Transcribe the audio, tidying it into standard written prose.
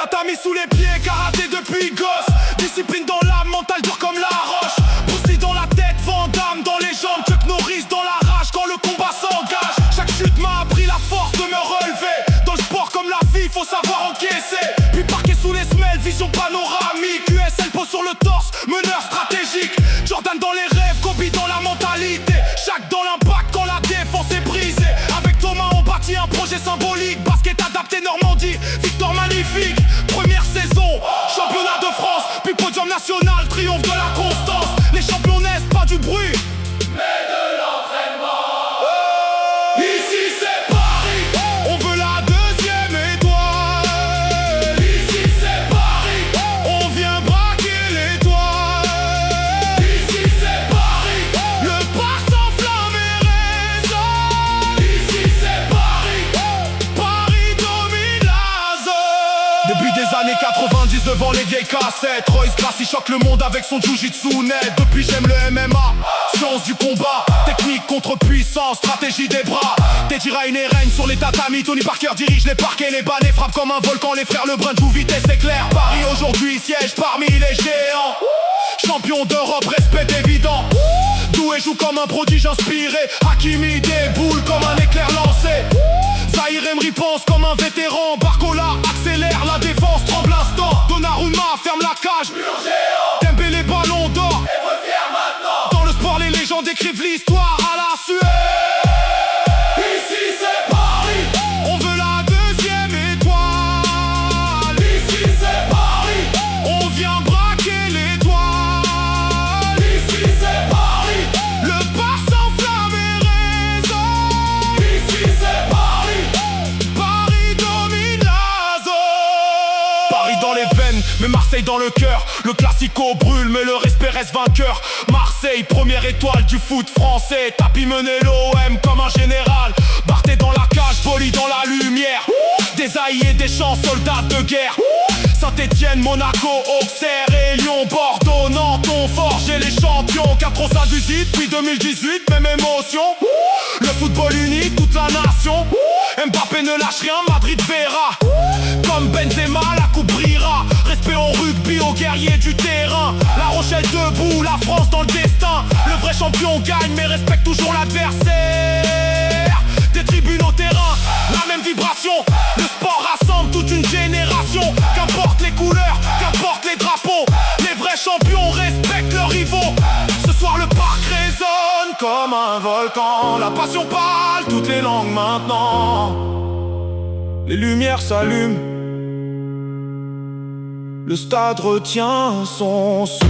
tatami sous les pieds, karaté depuis gosse. Discipline dans l'âme, mental dur comme la roche. Bruce Lee dans la tête, Van Damme dans les jambes, Chuck Norris dans la rage quand le combat s'engage. Chaque chute m'a appris la force de me relever. Dans le sport comme la vie, faut savoir encaisser. Puis parquer sous les semelles, vision panoramique. USL pose sur le torse, meneur stratégique. Jordan dans les rêves, Kobe dans la mentalité. Chaque dans l'impact quand la défense est brisée. Avec Thomas on bâtit un projet symbolique. Basket adapté Normandie, victoire magnifique. Première saison, championnat de France. Puis podium national, triomphe de la constance. Les champions naissent pas du bruit, mais de l'entraînement. Ici c'est Paris, on veut la deuxième étoile. Ici c'est Paris, on vient braquer l'étoile. Ici c'est Paris, le parc s'enflamme et résonne. Ici c'est Paris, Paris domine la zone. Depuis des années 90 devant les vieilles cassettes, Royce Gracie choque le monde avec son jiu-jitsu net. Depuis j'aime le MMA, science du combat, technique contre puissance, stratégie des bras. Teddy Riner règne sur les tatamis, Tony Parker dirige les parquets, les bannés frappent comme un volcan, les frères Lebrun jouent vitesse éclair. Paris aujourd'hui siège parmi les géants. Champion d'Europe, respect évident. Doué joue comme un prodige inspiré. Hakimi déboule comme un éclair lancé. Zahir Emery pense comme un vétéran. Barcola accélère la défense, tremble l'instant. Donnarumma ferme la cage, Dembélé ballon d'or et revient maintenant. Dans le sport les légendes écrivent l'histoire à la sueur. Ici c'est Paris, on veut la deuxième étoile. Ici c'est Paris, on vient braquer l'étoile. Ici c'est Paris, le parc s'enflamme et résonne. Ici c'est Paris, Paris domine la zone. Paris dans les veines, mais Marseille dans le cœur. Le classico brûle, mais le respect reste vainqueur. Marseille, première étoile du foot français. Tapi mené l'OM comme un général. Barthé dans la cage, Poli dans la lumière. Des aïeux, des champs, soldats de guerre. Saint-Etienne, Monaco, Auxerre et Lyon, Bordeaux, Nantes ont forgé les champions. 4 au sein du ZIT, puis 2018, même émotion. Le football unit toute la nation. Mbappé ne lâche rien, Madrid verra. Comme Benzema, la coupe brillera. Respect au rugby, aux guerriers du terrain. La Rochelle debout, la France dans le destin. Le vrai champion gagne, mais respecte toujours l'adversaire. Des tribunes au terrain, la même vibration. Le sport rassemble toute une génération. Qu'importe les couleurs, qu'importe les drapeaux, les vrais champions respectent leurs rivaux. Ce soir le parc résonne comme un volcan. La passion parle toutes les langues maintenant. Les lumières s'allument, le stade retient son souffle.